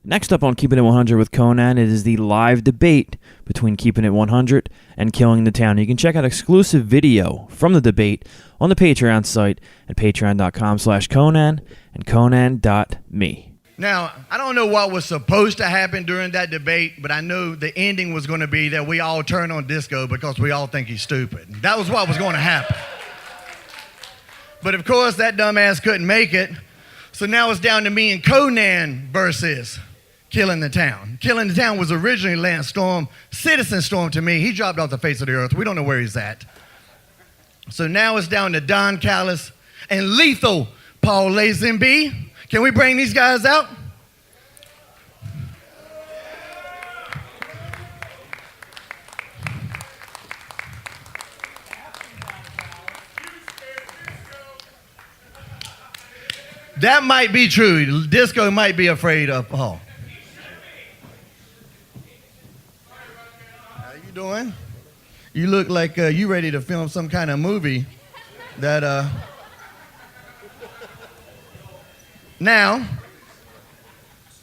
Next up on Keepin' It 100 with Conan, it is the live debate between Keepin' It 100 and Killing the Town. You can check out exclusive video from the debate on the Patreon site at patreon.com/Conan and Conan.me. Now, I don't know what was supposed to happen during that debate, but I know the ending was going to be that we all turn on Disco because we all think he's stupid. That was what was going to happen. But of course, that dumbass couldn't make it. So now it's down to me and Conan versus Killing the Town. Killing the Town was originally Lance Storm, Citizen Storm to me. He dropped off the face of the earth. We don't know where he's at. So now it's down to Don Callis and Lethal Paul Lazenby. Can we bring these guys out? That might be true. Disco might be afraid of Paul. How you doing? You look like you ready to film some kind of movie that Now,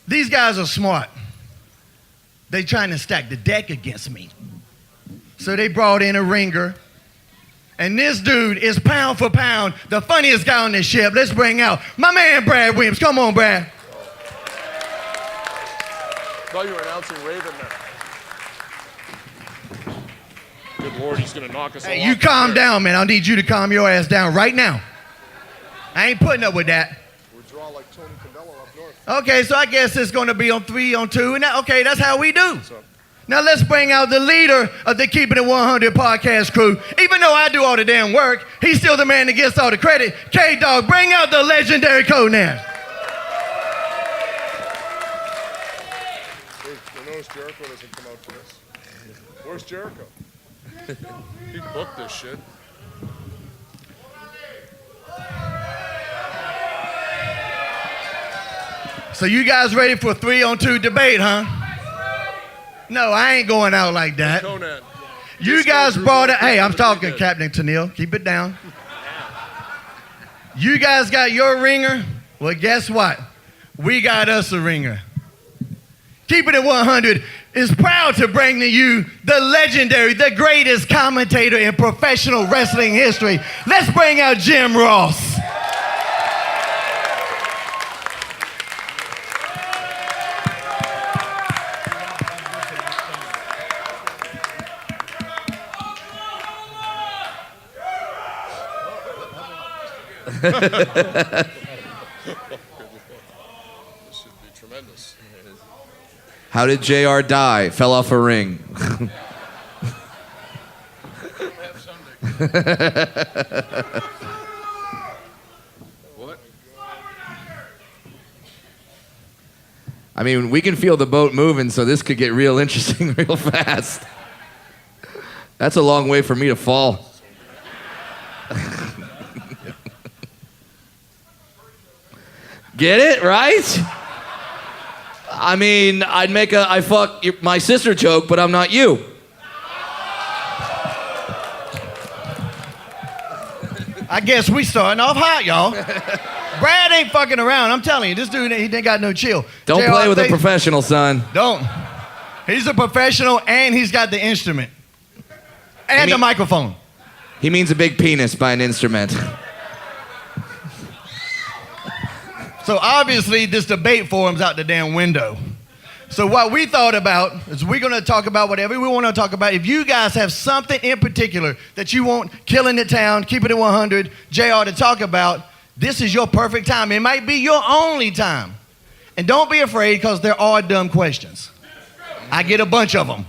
these guys are smart. They trying to stack the deck against me. So they brought in a ringer. And this dude is pound for pound the funniest guy on this ship. Let's bring out my man, Brad Williams. Come on, Brad. Thought you were announcing Raven there. Good Lord, he's going to knock us all Hey, you calm down, man. I need you to calm your ass down right now. I ain't putting up with that. We're drawing like Tony Candello up north. Okay, so I guess it's going to be on 3-on-2. And okay, that's how we do. Now let's bring out the leader of the Keepin' It 100 podcast crew. Even though I do all the damn work, he's still the man that gets all the credit. K-Dog, bring out the legendary Conan. Hey, you notice Jericho doesn't come out for this? Where's Jericho? He booked this shit. So you guys ready for a 3-on-2 debate, huh? No, I ain't going out like that. Conan. You guys brought it. Hey, I'm talking, Captain Tennille. Keep it down. You guys got your ringer? Well, guess what? We got us a ringer. Keepin' It 100 is proud to bring to you the legendary, the greatest commentator in professional wrestling history. Let's bring out Jim Ross. This should be tremendous. How did JR die? Fell off a ring. What? I mean, we can feel the boat moving, so this could get real interesting real fast. That's a long way for me to fall. Get it, right? I mean, I'd make a I fuck my sister joke, but I'm not you. I guess we starting off hot, y'all. Brad ain't fucking around. I'm telling you, this dude, he ain't got no chill. Don't JR, play with a professional, son. Don't. He's a professional, and he's got the instrument. And the microphone. He means a big penis by an instrument. So obviously, this debate forum's out the damn window. So what we thought about is we're going to talk about whatever we want to talk about. If you guys have something in particular that you want Killing the Town, Keepin' It 100, JR to talk about, this is your perfect time. It might be your only time. And don't be afraid, because there are dumb questions. I get a bunch of them.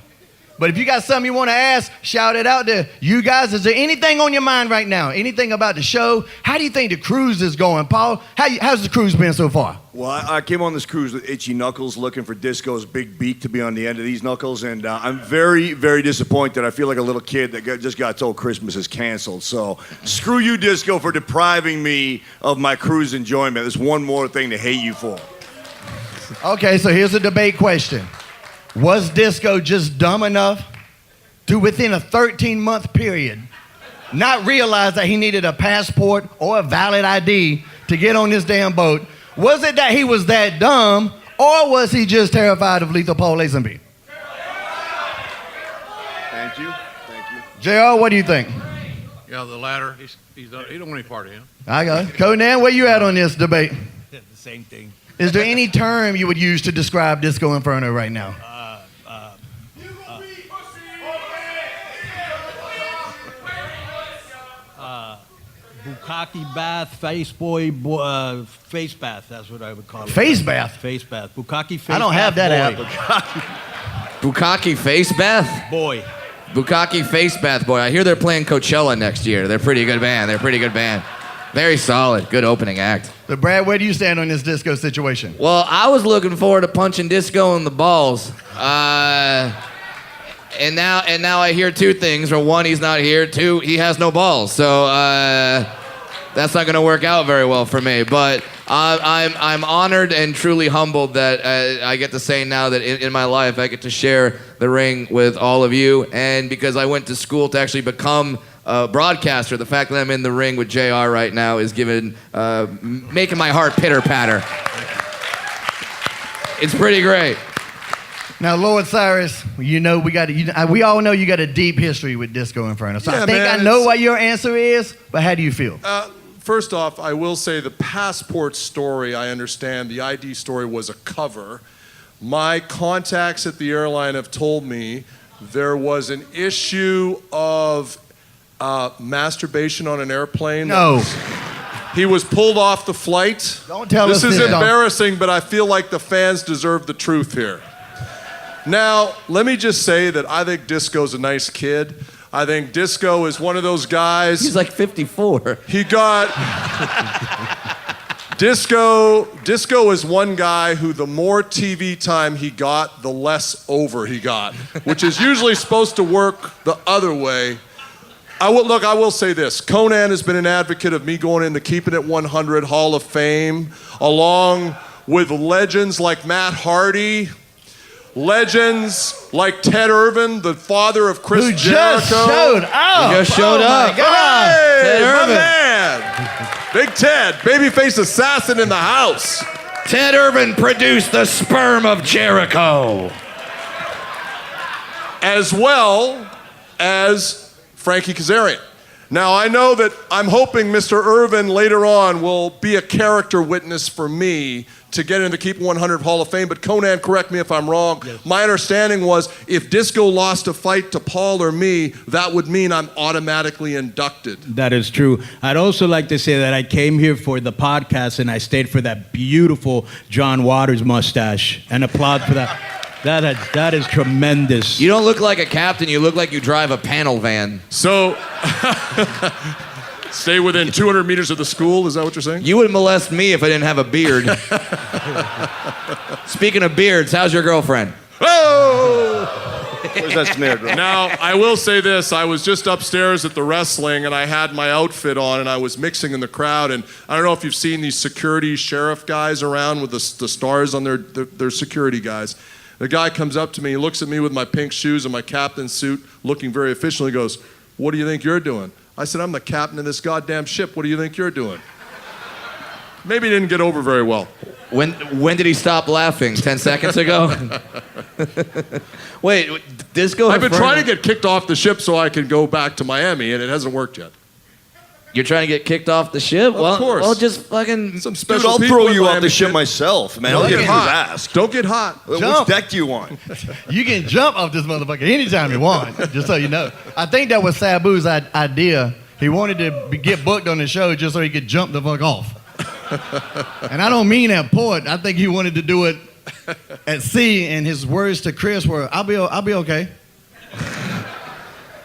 But if you got something you want to ask, shout it out there. You guys, is there anything on your mind right now? Anything about the show? How do you think the cruise is going? Paul, how's the cruise been so far? Well, I came on this cruise with itchy knuckles, looking for Disco's big beak to be on the end of these knuckles, and I'm very, very disappointed. I feel like a little kid that just got told Christmas is canceled. So screw you, Disco, for depriving me of my cruise enjoyment. There's one more thing to hate you for. Okay, so here's a debate question. Was Disco just dumb enough to, within a 13-month period, not realize that he needed a passport or a valid ID to get on this damn boat? Was it that he was that dumb, Or was he just terrified of lethal Paul Lazenby? Thank you. Thank you. JR, what do you think? Yeah, the latter. He don't want any part of him. I got it. Conan, where you at on this debate? The same thing. Is there any term you would use to describe Disco Inferno right now? Bukkake bath, face bath. That's what I would call it. Face bath? Face bath. Bukkake face bath. I don't have that boy. app. Bukkake face bath? Boy. Bukkake face bath boy. I hear they're playing Coachella next year. They're a pretty good band. Very solid. Good opening act. So, Brad, where do you stand on this Disco situation? Well, I was looking forward to punching Disco in the balls. And now I hear two things. For one, he's not here. Two, he has no balls. So that's not going to work out very well for me. But I'm honored and truly humbled that I get to say now that in my life I get to share the ring with all of you. And because I went to school to actually become a broadcaster, the fact that I'm in the ring with JR right now is making my heart pitter patter. It's pretty great. Now, Lord Cyrus, we all know you got a deep history with Disco Inferno. So Yeah, I think man, I know what your answer is, but how do you feel? First off, I will say the passport story, I understand. The ID story was a cover. My contacts at the airline have told me there was an issue of masturbation on an airplane. No. He was pulled off the flight. Don't tell us this. This is this, embarrassing, but I feel like the fans deserve the truth here. Now, let me just say that I think Disco's a nice kid. I think Disco is one of those guys. He's like 54. He got... Disco is one guy who the more TV time he got, the less over he got, which is usually supposed to work the other way. I will say this. Conan has been an advocate of me going in the Keepin It 100 Hall of Fame, along with legends like Matt Hardy, legends like Ted Irvin, the father of Chris Who Jericho. just showed up. He just showed up. My God. Hey, Ted my Irvin. man. Big Ted, babyface assassin in the house. Ted Irvin produced the sperm of Jericho. As well as Frankie Kazarian. Now, I know that I'm hoping Mr. Irvin later on will be a character witness for me to get into the Keep 100 Hall of Fame, but Conan, correct me if I'm wrong. Yes. My understanding was if Disco lost a fight to Paul or me, that would mean I'm automatically inducted. That is true. I'd also like to say that I came here for the podcast and I stayed for that beautiful John Waters mustache. And applaud for that. That is tremendous. You don't look like a captain. You look like you drive a panel van. So, stay within 200 meters of the school, is that what you're saying? You would molest me if I didn't have a beard. Speaking of beards, how's your girlfriend? Oh! Where's that snare drum? Now, I will say this. I was just upstairs at the wrestling, and I had my outfit on, and I was mixing in the crowd. And I don't know if you've seen these security sheriff guys around with the stars on their security guys. The guy comes up to me, he looks at me with my pink shoes and my captain's suit, looking very official. He goes, "What do you think you're doing?" I said, "I'm the captain of this goddamn ship. What do you think you're doing?" Maybe he didn't get over very well. When did he stop laughing? 10 seconds ago? Wait, Disco? I've been trying to get kicked off the ship so I can go back to Miami, and it hasn't worked yet. You're trying to get kicked off the ship? Of course. Well, just fucking... Some Dude, special I'll people throw in you off Miami the ship shit. myself, man. Don't I'll get get hot. ask. Don't get hot. Which Jump. deck do you want? You can jump off this motherfucker anytime you want, just so you know. I think that was Sabu's idea. He wanted to get booked on the show just so he could jump the fuck off. And I don't mean at port. I think he wanted to do it at sea, and his words to Chris were, I'll be okay.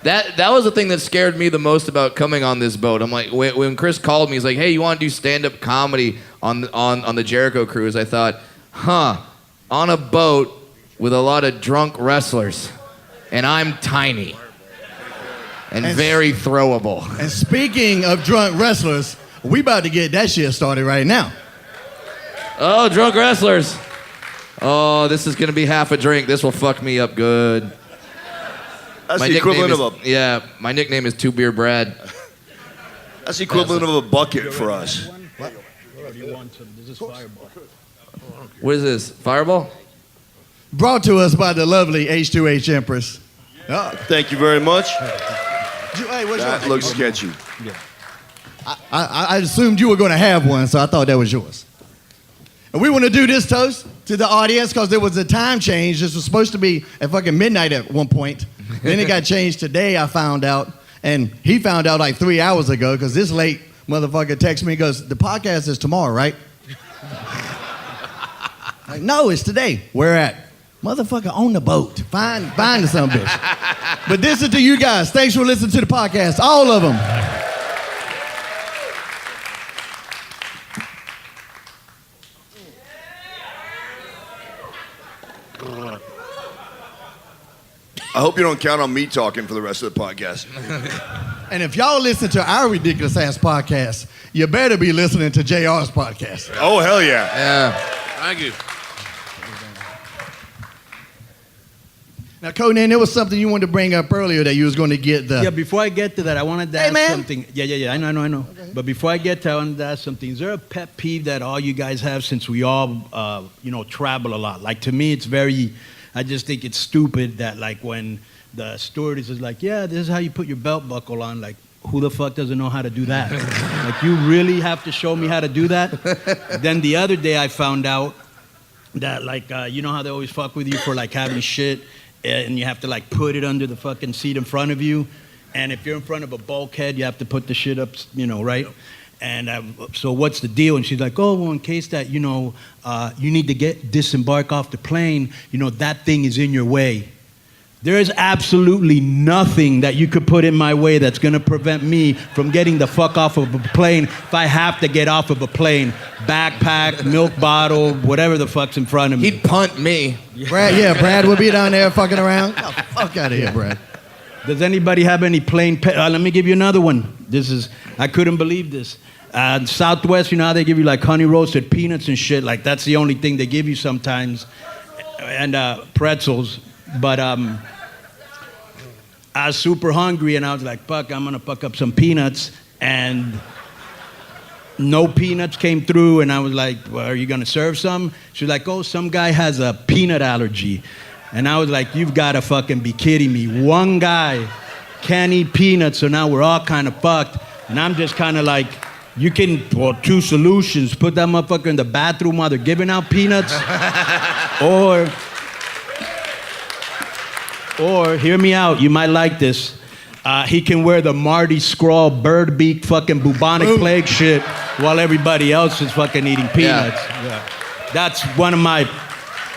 That was the thing that scared me the most about coming on this boat. I'm like, when Chris called me, he's like, "Hey, you want to do stand-up comedy on the Jericho cruise?" I thought, on a boat with a lot of drunk wrestlers, and I'm tiny and very throwable. And speaking of drunk wrestlers, we about to get that shit started right now. Oh, drunk wrestlers. Oh, this is going to be half a drink. This will fuck me up good. That's the equivalent of a... Yeah, my nickname is Two Beer Brad. That's the equivalent of a bucket for us. What is this? Fireball? Brought to us by the lovely H2H Empress. Thank you very much. Hey, what's That yours? looks sketchy. I assumed you were going to have one, so I thought that was yours. And we want to do this toast to the audience because there was a time change. This was supposed to be at fucking midnight at one point. Then it got changed today, I found out. And he found out like 3 hours ago because this late motherfucker texted me and goes, the podcast is tomorrow, right? Like, no, it's today. Where at? Motherfucker on the boat. Find the son of a bitch. But this is to you guys. Thanks for listening to the podcast. All of them. I hope you don't count on me talking for the rest of the podcast. And if y'all listen to our ridiculous ass podcast, you better be listening to JR's podcast. Oh, hell yeah. Yeah. Thank you. Now, Conan, there was something you wanted to bring up earlier that you was going to get the... Yeah, before I get to that, I wanted to Hey, ask man. something. Yeah, I know. Okay. But before I get to that, I wanted to ask something. Is there a pet peeve that all you guys have since we all, travel a lot? Like, to me, it's very... I just think it's stupid that, like, when the stewardess is like, yeah, this is how you put your belt buckle on. Like, who the fuck doesn't know how to do that? Like, you really have to show me how to do that? Then the other day I found out that, like, you know how they always fuck with you for, like, having shit, and you have to, like, put it under the fucking seat in front of you. And if you're in front of a bulkhead, you have to put the shit up, right? And so what's the deal? And she's like, oh, well, in case that, you need to disembark off the plane, that thing is in your way. There is absolutely nothing that you could put in my way that's going to prevent me from getting the fuck off of a plane if I have to get off of a plane. Backpack, milk bottle, whatever the fuck's in front of me. He'd punt me. Brad would be down there fucking around. Get the fuck out of here, Brad. Does anybody have any plane pet? Let me give you another one. I couldn't believe this. Southwest, how they give you like honey roasted peanuts and shit. Like that's the only thing they give you sometimes. And pretzels. But I was super hungry and I was like, fuck, I'm gonna fuck up some peanuts. And no peanuts came through. And I was like, well, are you gonna serve some? She's like, oh, some guy has a peanut allergy. And I was like, you've got to fucking be kidding me. One guy can't eat peanuts, so now we're all kind of fucked. And I'm just kind of like, two solutions. Put that motherfucker in the bathroom while they're giving out peanuts. or, hear me out, you might like this. He can wear the Marty Scrawl bird beak fucking bubonic plague shit while everybody else is fucking eating peanuts. Yeah. That's one of my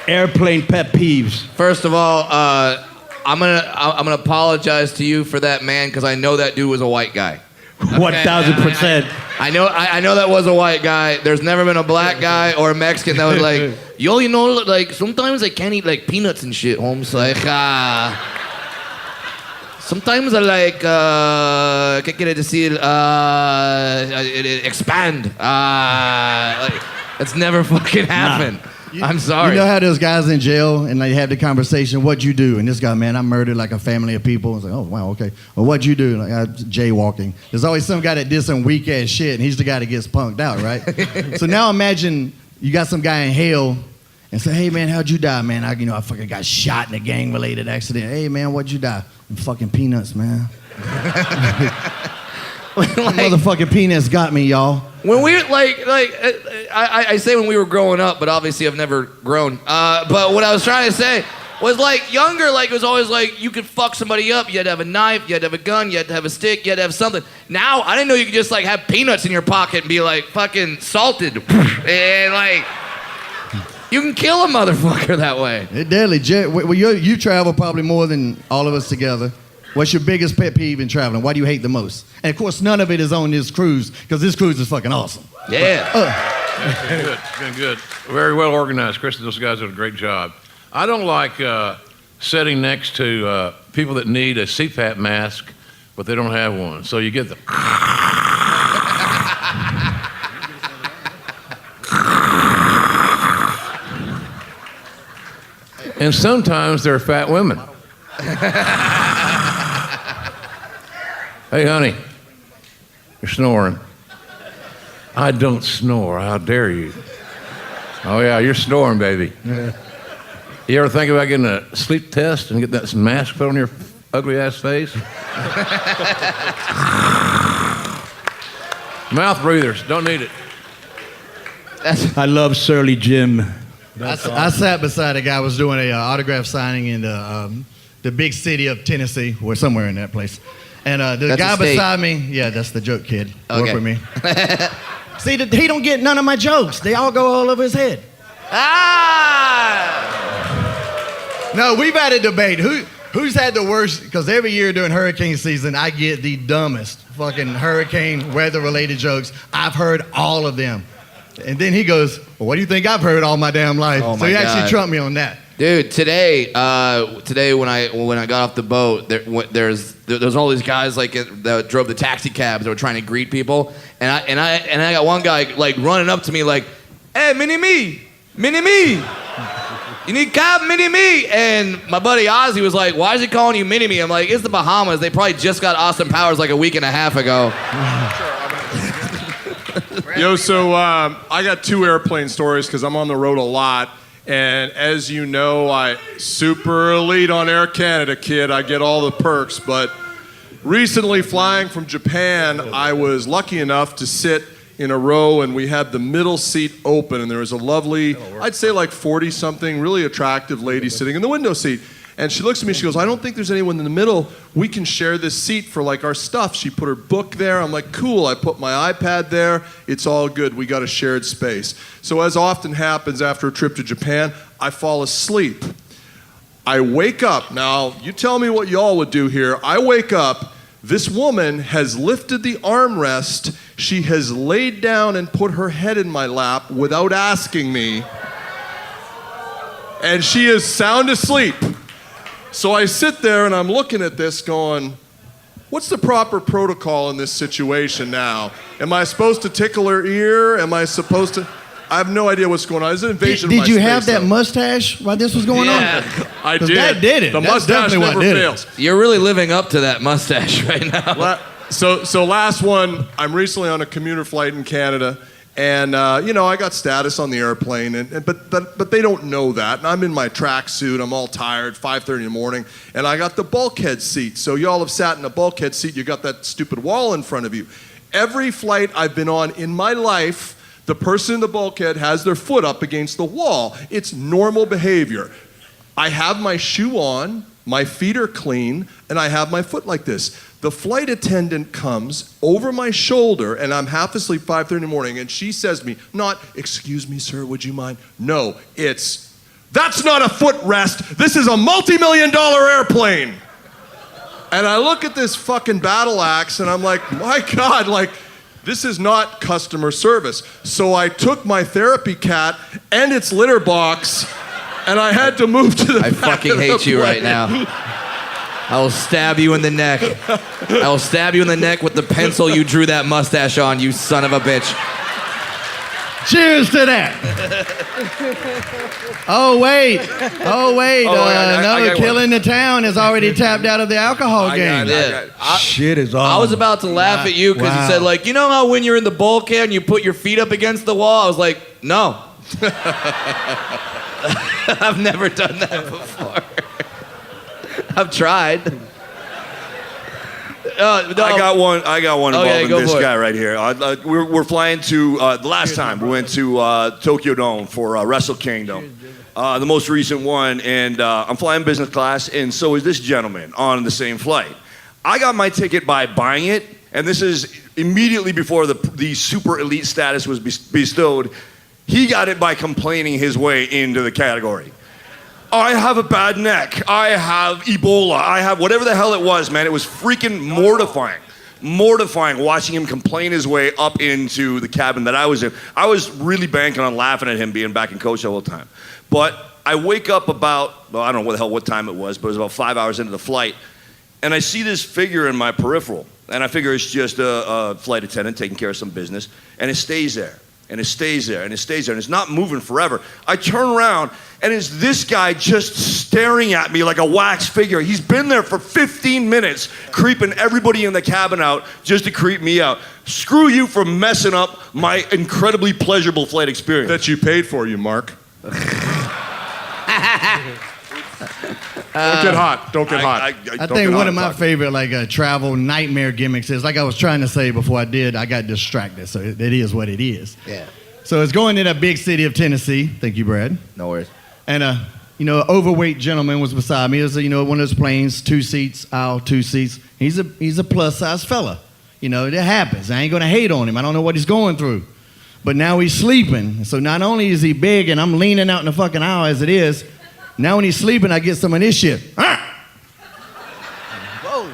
airplane pet peeves. First of all, I'm gonna apologize to you for that man because I know that dude was a white guy. 1,000%. I know that was a white guy. There's never been a black guy or a Mexican that was like, yo, like sometimes I can't eat like peanuts and shit, Holmes. Like, sometimes I like, ¿qué quiere decir? Expand. Like, it's never fucking happened. I'm sorry. You know how those guys in jail and they have the conversation, what'd you do? And this guy, man, I murdered like a family of people. It's like, oh, wow, okay. Well, what'd you do? Like, I was jaywalking. There's always some guy that did some weak ass shit and he's the guy that gets punked out, right? So now imagine you got some guy in hell and say, hey, man, how'd you die, man? I fucking got shot in a gang-related accident. Hey, man, what'd you die? From fucking peanuts, man. Motherfucking peanuts got me, y'all. When we I say when we were growing up, but obviously I've never grown. But what I was trying to say was like younger, like it was always like you could fuck somebody up. You had to have a knife, you had to have a gun, you had to have a stick, you had to have something. Now I didn't know you could just like have peanuts in your pocket and be like fucking salted, and like you can kill a motherfucker that way. It deadly. Well, you travel probably more than all of us together. What's your biggest pet peeve in traveling? Why do you hate the most? And of course, none of it is on this cruise because this cruise is fucking awesome. Yeah. Been good. Very well organized. Chris and those guys did a great job. I don't like sitting next to people that need a CPAP mask, but they don't have one. So you get the. And sometimes they're fat women. Hey, honey, you're snoring. I don't snore. How dare you? Oh, yeah, you're snoring, baby. You ever think about getting a sleep test and get that mask put on your ugly-ass face? Mouth breathers, don't need it. I love Surly Jim. I sat beside a guy who was doing a autograph signing in the big city of Tennessee, or somewhere in that place. And the That's guy a state. beside me, yeah, that's the joke kid. Work Okay. with me. See, he don't get none of my jokes. They all go all over his head. No, we've had a debate. Who's had the worst? Because every year during hurricane season, I get the dumbest fucking hurricane weather-related jokes. I've heard all of them. And then he goes, well, what do you think I've heard all my damn life? Oh, so my he actually God. trumped me on that. Dude, today when I got off the boat, there's all these guys like that drove the taxi cabs that were trying to greet people, and I got one guy like running up to me like, "Hey, mini me, you need cab, mini me," and my buddy Ozzy was like, "Why is he calling you mini me?" I'm like, "It's the Bahamas. They probably just got Austin Powers like a week and a half ago." Yo, so I got 2 airplane stories because I'm on the road a lot. And as you know, I super elite on Air Canada, kid. I get all the perks. But recently flying from Japan, I was lucky enough to sit in a row and we had the middle seat open. And there was a lovely, I'd say like 40-something, really attractive lady sitting in the window seat. And she looks at me, she goes, "I don't think there's anyone in the middle. We can share this seat for like our stuff." She put her book there. I'm like, cool. I put my iPad there. It's all good. We got a shared space. So as often happens after a trip to Japan, I fall asleep. I wake up. Now, you tell me what y'all would do here. I wake up. This woman has lifted the armrest. She has laid down and put her head in my lap without asking me. And she is sound asleep. So I sit there and I'm looking at this going, what's the proper protocol in this situation now? Am I supposed to tickle her ear? Am I supposed to? I have no idea what's going on. It's an invasion of my Did you space, have that though. mustache while this was going on? I 'Cause did. that did it. The That's mustache definitely what never did it. fails. You're really living up to that mustache right now. So last one, I'm recently on a commuter flight in Canada, and I got status on the airplane, but they don't know that. And I'm in my tracksuit, I'm all tired, 5:30 in the morning, and I got the bulkhead seat. So y'all have sat in a bulkhead seat, you got that stupid wall in front of you. Every flight I've been on in my life, the person in the bulkhead has their foot up against the wall. It's normal behavior. I have my shoe on, my feet are clean, and I have my foot like this. The flight attendant comes over my shoulder, and I'm half asleep, 5:30 in the morning, and she says to me, not, "Excuse me, sir, would you mind?" No, it's, "That's not a footrest. This is a multi-million-dollar airplane." And I look at this fucking battle axe, and I'm like, my God, like, this is not customer service. So I took my therapy cat and its litter box, and I had to move to the I back fucking of the hate you right plane. now. I will stab you in the neck. I will stab you in the neck with the pencil you drew that mustache on, you son of a bitch. Cheers to that. Oh, wait. Oh, I got one. Killing the Town is already tapped out of the alcohol game. Shit is all. I was about to laugh at you because you said, like, you know how when you're in the bulkhead and you put your feet up against the wall? I was like, no. I've never done that before. I've tried. No. I got one Okay, involving go this for it. guy right here. We're flying to, the last time we went to Tokyo Dome for Wrestle Kingdom, the most recent one, and I'm flying business class, and so is this gentleman on the same flight. I got my ticket by buying it, and this is immediately before the super elite status was bestowed. He got it by complaining his way into the category. I have a bad neck. I have Ebola. I have whatever the hell it was, man. It was freaking mortifying. Mortifying watching him complain his way up into the cabin that I was in. I was really banking on laughing at him being back in coach the whole time. But I wake up about, well, I don't know what time it was, but it was about 5 hours into the flight. And I see this figure in my peripheral. And I figure it's just a flight attendant taking care of some business. And it stays there. and it stays there, and it stays there, and it's not moving forever. I turn around, and it's this guy just staring at me like a wax figure. He's been there for 15 minutes, creeping everybody in the cabin out just to creep me out. Screw you for messing up my incredibly pleasurable flight experience. That you paid for, you Mark. Don't get hot. Don't get hot. I think one of my favorite travel nightmare gimmicks is, like I was trying to say before I got distracted. So it is what it is. Yeah. So it's going to that big city of Tennessee. Thank you, Brad. No worries. And an overweight gentleman was beside me. It was one of those planes, 2 seats, aisle, 2 seats. He's a plus size fella. It happens. I ain't gonna hate on him. I don't know what he's going through. But now he's sleeping. So not only is he big and I'm leaning out in the fucking aisle as it is, now when he's sleeping, I get some of this shit. Whoa.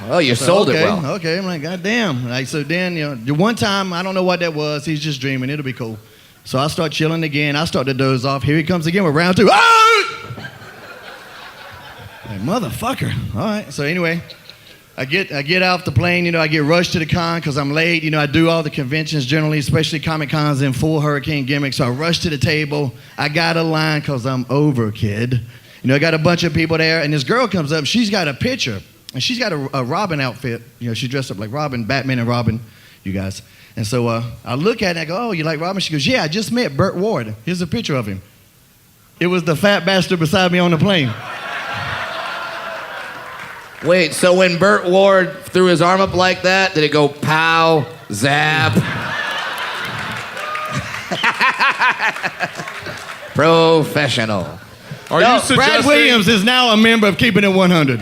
Well, you sold it well. Okay, I'm like, goddamn. So then, the one time, I don't know what that was. He's just dreaming. It'll be cool. So I start chilling again. I start to doze off. Here he comes again with round 2. Ah! Like, motherfucker. All right. So anyway, I get off the plane. I get rushed to the con because I'm late. I do all the conventions generally, especially Comic Cons in full hurricane gimmick. So I rush to the table. I got a line because I'm over, kid. I got a bunch of people there, and this girl comes up. She's got a picture, and she's got a Robin outfit. She dressed up like Robin, Batman and Robin, you guys. And so I look at it and I go, oh, you like Robin? She goes, yeah, I just met Burt Ward. Here's a picture of him. It was the fat bastard beside me on the plane. Wait, so when Burt Ward threw his arm up like that, did it go pow, zap? Professional. Are you suggesting, Brad Williams is now a member of Keepin' It 100.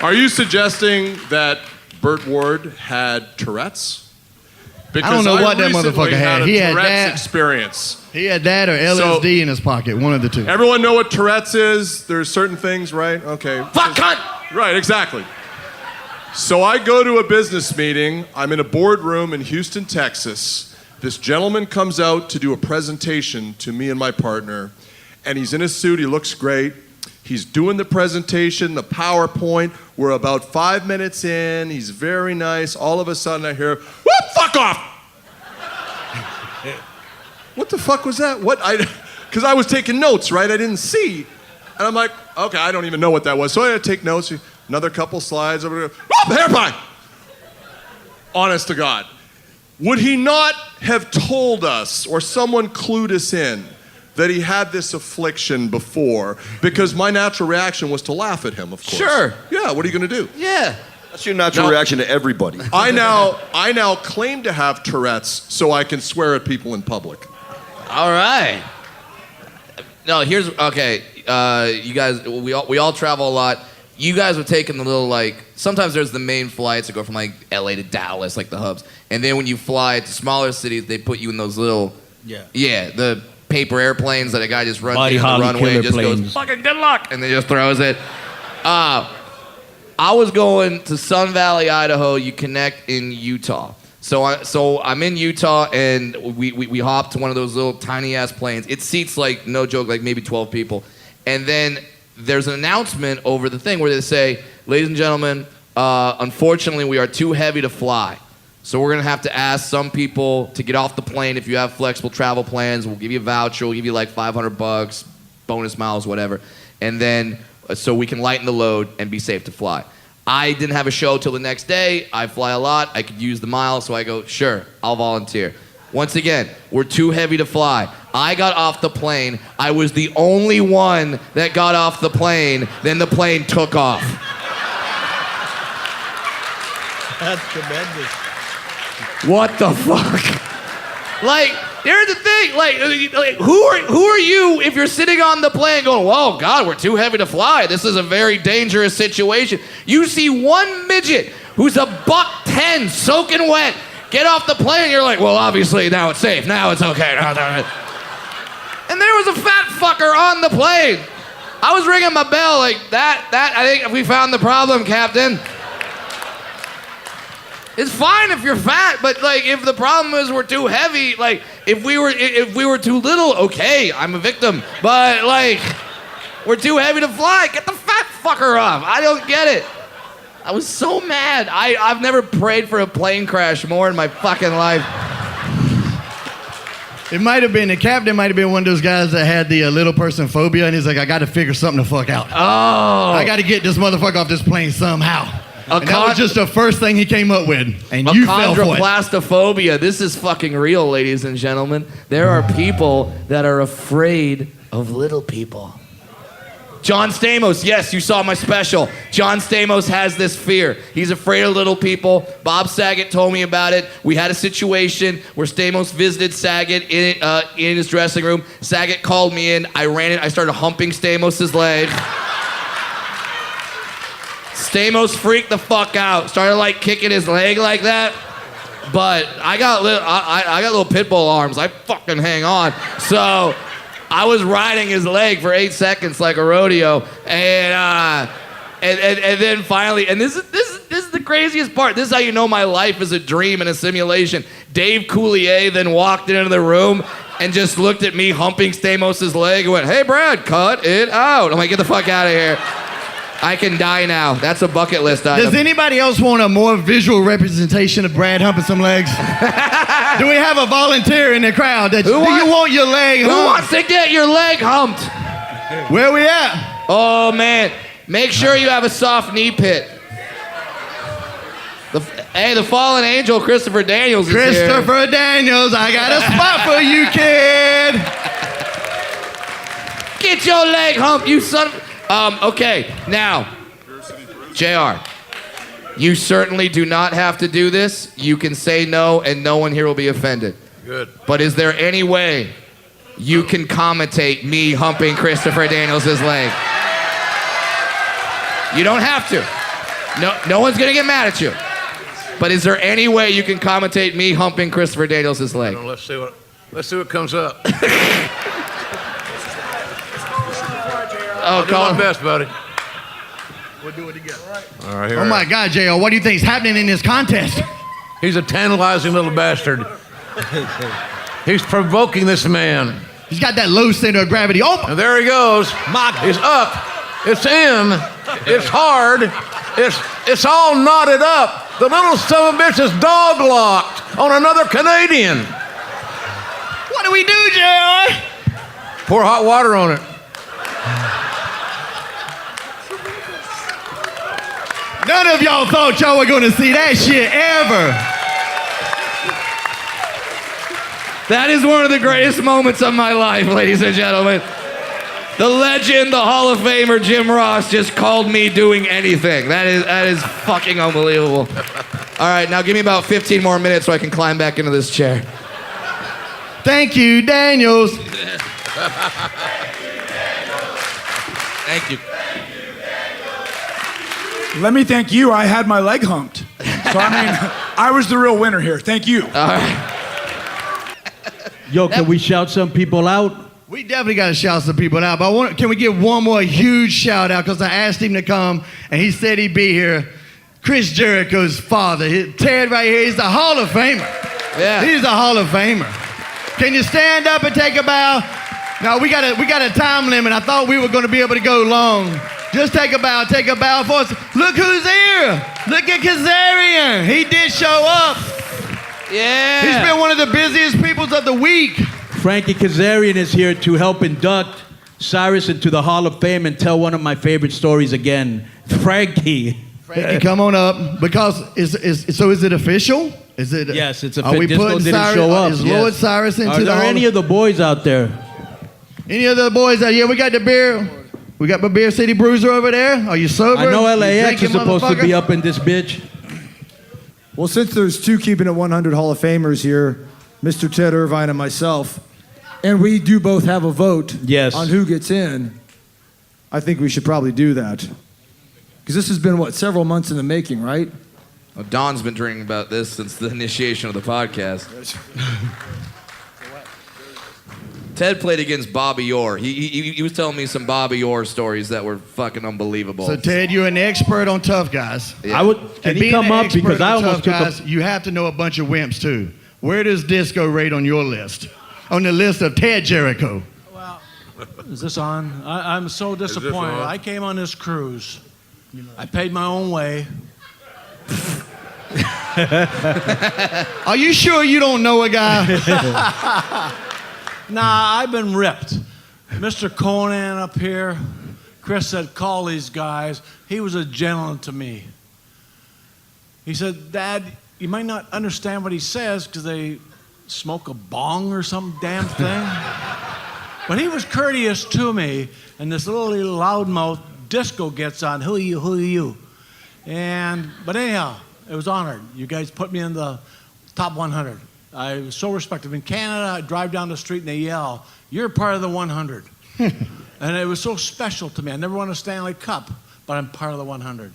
Are you suggesting that Burt Ward had Tourette's? Because I don't know what that recently motherfucker had. A He had Tourette's that. experience. He had that or LSD in his pocket, one of the two. Everyone know what Tourette's is? There's certain things, right? Okay. Fuck cunt! Right, exactly. So I go to a business meeting. I'm in a boardroom in Houston, Texas. This gentleman comes out to do a presentation to me and my partner, and he's in a suit. He looks great. He's doing the presentation, the PowerPoint. We're about 5 minutes in. He's very nice. All of a sudden I hear, whoop, fuck off! What the fuck was that? Because I was taking notes, right? I didn't see. And I'm like, okay, I don't even know what that was. So I had to take notes. Another couple slides over there. Whoop, hair pie! Honest to God. Would he not have told us, or someone clued us in, that he had this affliction before? Because my natural reaction was to laugh at him, of course. Sure. Yeah, what are you going to do? Yeah. That's your natural reaction to everybody. I now claim to have Tourette's so I can swear at people in public. All right. No, okay. You guys, we all travel a lot. You guys have taken the little, sometimes there's the main flights that go from LA to Dallas, like the hubs. And then when you fly to smaller cities, they put you in those little, the paper airplanes that a guy just runs Buddy down the Holly runway and just killer goes, planes. fucking good luck, and then just throws it. I was going to Sun Valley, Idaho. You connect in Utah. So I'm in Utah, and we hopped to one of those little tiny-ass planes. It seats, no joke, maybe 12 people. And then there's an announcement over the thing where they say, ladies and gentlemen, unfortunately, we are too heavy to fly. So we're going to have to ask some people to get off the plane. If you have flexible travel plans, we'll give you a voucher. We'll give you $500, bonus miles, whatever. And then so we can lighten the load and be safe to fly. I didn't have a show till the next day. I fly a lot. I could use the miles, so I go, sure, I'll volunteer. Once again, we're too heavy to fly. I got off the plane. I was the only one that got off the plane. Then the plane took off. That's tremendous. What the fuck? Here's the thing. Who are you if you're sitting on the plane going, "Whoa, God, we're too heavy to fly. This is a very dangerous situation." You see one midget who's a $110 soaking wet get off the plane. You're like, "Well, obviously now it's safe. Now it's okay." And there was a fat fucker on the plane. I was ringing my bell that. I think we found the problem, Captain. It's fine if you're fat, but if the problem is we're too heavy, if we were too little, okay, I'm a victim. But we're too heavy to fly. Get the fat fucker off. I don't get it. I was so mad. I've never prayed for a plane crash more in my fucking life. It might have been, the captain might have been one of those guys that had the little person phobia, and he's like, I got to figure something the fuck out. Oh. I got to get this motherfucker off this plane somehow. And that was just the first thing he came up with, and you fell for it. Achondroplastophobia. This is fucking real, ladies and gentlemen. There are people that are afraid of little people. John Stamos, yes, you saw my special. John Stamos has this fear. He's afraid of little people. Bob Saget told me about it. We had a situation where Stamos visited Saget in his dressing room. Saget called me in. I ran in. I started humping Stamos' leg. Stamos freaked the fuck out. Started like kicking his leg like that. But I got little pit bull arms. I fucking hang on. So I was riding his leg for 8 seconds like a rodeo, and then finally, and this is the craziest part. This is how you know my life is a dream and a simulation. Dave Coulier then walked into the room and just looked at me humping Stamos' leg and went, "Hey Brad, cut it out." I'm like, "Get the fuck out of here. I can die now." That's a bucket list item. Does anybody else want a more visual representation of Brad humping some legs? Do we have a volunteer in the crowd? Do you want your leg humped? Who wants to get your leg humped? Where we at? Oh, man. Make sure you have a soft knee pit. The fallen angel, Christopher Daniels, is here. Christopher Daniels, I got a spot for you, kid. Get your leg humped, you son of... Okay, now, JR, you certainly do not have to do this. You can say no, and no one here will be offended. Good. But is there any way you can commentate me humping Christopher Daniels' leg? You don't have to. No one's gonna get mad at you. But is there any way you can commentate me humping Christopher Daniels' leg? Let's see what comes up. Oh, I'll do my best, buddy. We'll do it together. All right, here. Oh my God, JR, what do you think is happening in this contest? He's a tantalizing little bastard. He's provoking this man. He's got that low center of gravity. Oh, And there he goes. It's up. It's in. It's hard. It's all knotted up. The little son of a bitch is dog locked on another Canadian. what do we do, JR? Pour hot water on it. None of y'all thought y'all were gonna see that shit ever. That is one of the greatest moments of my life, ladies and gentlemen. The legend, the Hall of Famer Jim Ross just called me doing anything. That is fucking unbelievable. All right, now give me about 15 more minutes so I can climb back into this chair. Thank you, Daniels. Thank you. Let me thank you. I had my leg humped. So, I mean, I was the real winner here. Thank you. All right. Yo, can we shout some people out? We definitely got to shout some people out, but can we give one more huge shout out? Because I asked him to come, and he said he'd be here. Chris Jericho's father, Ted right here, he's the Hall of Famer. Yeah. He's a Hall of Famer. Can you stand up and take a bow? Now, we got a time limit. I thought we were going to be able to go long. Just take a bow for us. Look who's here. Look at Kazarian. He did show up. Yeah. He's been one of the busiest peoples of the week. Frankie Kazarian is here to help induct Cyrus into the Hall of Fame and tell one of my favorite stories again. Frankie, come on up. Because is it official? Is it? Yes, it's Are we Disco putting didn't Cyrus, show up. Is Yes. Lord Cyrus into Are the there Hall any of the boys out there? Any of the boys out here? We got the beer. We got the Beer City Bruiser over there. Are you sober? I know You LAX is drinking, supposed to be motherfucker? up in this bitch. Well, since there's two Keeping It 100 Hall of Famers here, Mr. Ted Irvine and myself, and we do both have a vote on who gets in, I think we should probably do that. Because this has been, several months in the making, right? Well, Don's been dreaming about this since the initiation of the podcast. Ted played against Bobby Orr. He was telling me some Bobby Orr stories that were fucking unbelievable. So, Ted, you're an expert on tough guys. Yeah. Can he come up because I almost took guys, you have to know a bunch of wimps, too. Where does Disco rate on your list? On the list of Ted Jericho? Well, is this on? I'm so disappointed. I came on this cruise. I paid my own way. Are you sure you don't know a guy? Nah, I've been ripped. Mr. Conan up here, Chris said, call these guys. He was a gentleman to me. He said, Dad, you might not understand what he says because they smoke a bong or some damn thing. But he was courteous to me, and this little loudmouth Disco gets on, who are you? But anyhow, it was honored. You guys put me in the top 100. I was so respected. In Canada, I drive down the street and they yell, you're part of the 100. And it was so special to me. I never won a Stanley Cup, but I'm part of the 100.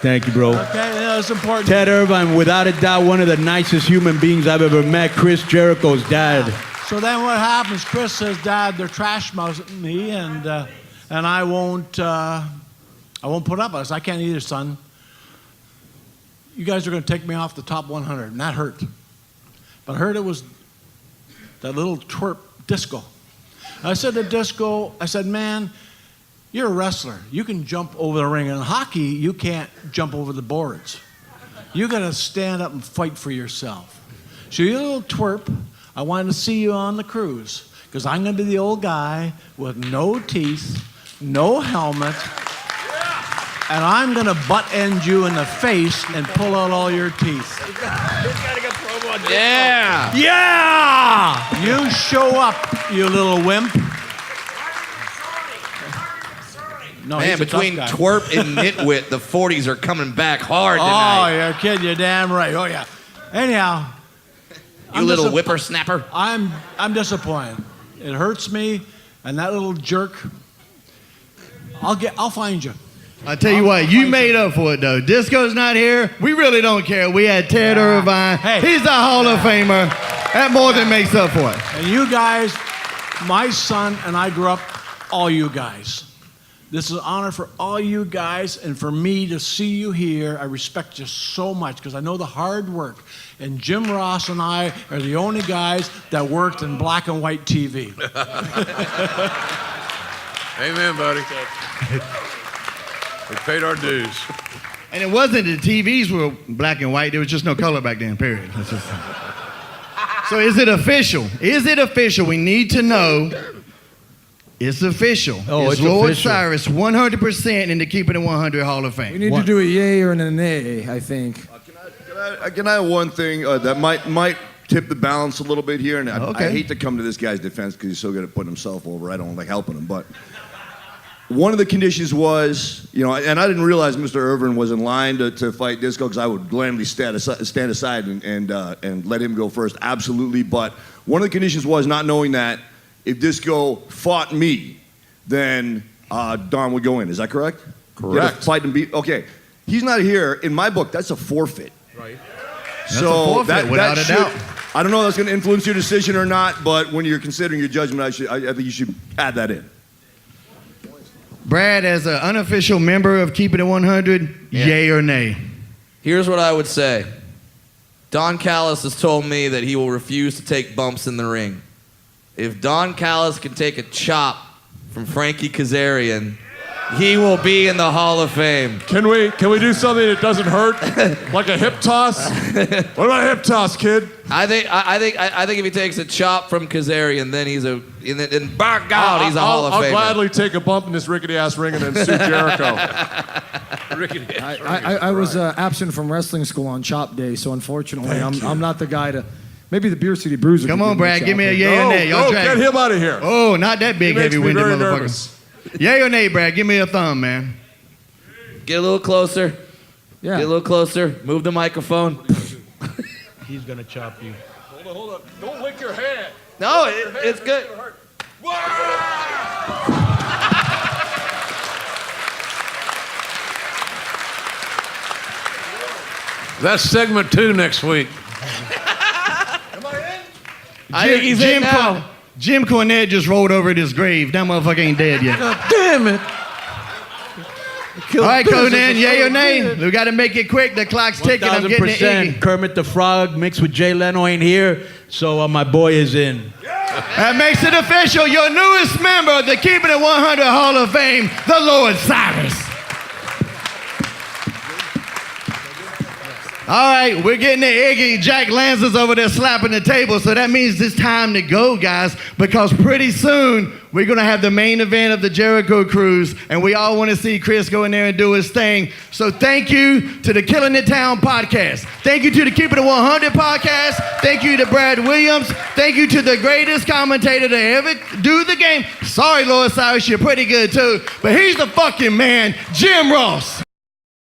Thank you, bro. Okay, that's important. Ted Irvine, without a doubt, one of the nicest human beings I've ever met. Chris Jericho's dad. So then what happens? Chris says, Dad, they're trash mouthing me, and I won't put up with this. I can't either, son. You guys are going to take me off the top 100, and that hurt. But I heard it was that little twerp Disco. I said to Disco, I said, man, you're a wrestler. You can jump over the ring. In hockey, you can't jump over the boards. You got to stand up and fight for yourself. So you little twerp, I wanted to see you on the cruise because I'm going to be the old guy with no teeth, no helmet, and I'm going to butt end you in the face and pull out all your teeth. Yeah! Yeah! You show up, you little wimp. No, Man, between twerp and nitwit, the 40s are coming back hard tonight. Oh, you're kidding. You're damn right. Oh, yeah. Anyhow. You little whippersnapper. I'm disappointed. It hurts me, and that little jerk, I'll find you. I tell you what, you made up for it, though. Disco's not here. We really don't care. We had Ted Irvine. Hey. He's a Hall of Famer. That more than makes up for it. And you guys, my son and I grew up, all you guys. This is an honor for all you guys, and for me to see you here. I respect you so much because I know the hard work. And Jim Ross and I are the only guys that worked in black and white TV. Amen, buddy. We paid our dues. And it wasn't the TVs were black and white. There was just no color back then, period. So is it official? Is it official? We need to know. It's official. Oh, it's Lord official. Cyrus 100% in the Keepin' It 100 Hall of Fame. We need to do a yay or a nay, I think. Can I have one thing that might tip the balance a little bit here? And I hate to come to this guy's defense because he's so good at putting himself over. I don't like helping him. But one of the conditions was, and I didn't realize Mr. Irvin was in line to fight Disco because I would gladly stand aside and let him go first. Absolutely. But one of the conditions was not knowing that if Disco fought me, then Don would go in. Is that correct? Correct. Fight and beat. Okay. He's not here. In my book, that's a forfeit. Right. So that's a forfeit, without a doubt. I don't know if that's going to influence your decision or not, but when you're considering your judgment, I think you should add that in. Brad, as an unofficial member of Keepin' It 100, yay or nay? Here's what I would say. Don Callis has told me that he will refuse to take bumps in the ring. If Don Callis can take a chop from Frankie Kazarian, he will be in the Hall of Fame. Can we do something that doesn't hurt, like a hip toss? What about a hip toss, kid? I think if he takes a chop from Kazarian, then he's by God, he's a Hall of Famer. I'll gladly take a bump in this rickety ass ring and then sue Jericho. I was absent from wrestling school on Chop Day, so unfortunately, I'm not the guy to. Maybe the Beer City Bruiser. Come on, Brad, give me a yay or nay. Get him out of here. Oh, not that big, heavy-winded motherfucker. Yay or nay, Brad? Give me a thumb, man. Get a little closer. Yeah. Get a little closer. Move the microphone. He's going to chop you. Hold up. Don't lick your hand. No, it's good. That's segment 2 next week. Am I in? I think he's in now. Jim Cornette just rolled over at his grave. That motherfucker ain't dead yet. God damn it. All right, Conan, yay or nay? We got to make it quick. The clock's ticking. I'm getting it. 1000%. Kermit the Frog mixed with Jay Leno ain't here, so my boy is in. That makes it official. Your newest member of the Keepin' It 100 Hall of Fame, the Lord Cyrus. All right, we're getting the Iggy. Jack Lance's over there slapping the table, so that means it's time to go, guys, because pretty soon we're going to have the main event of the Jericho Cruise, and we all want to see Chris go in there and do his thing. So thank you to the Killing It Town podcast. Thank you to the Keepin' It 100 podcast. Thank you to Brad Williams. Thank you to the greatest commentator to ever do the game. Sorry, Lord Cyrus, you're pretty good too, but he's the fucking man, Jim Ross.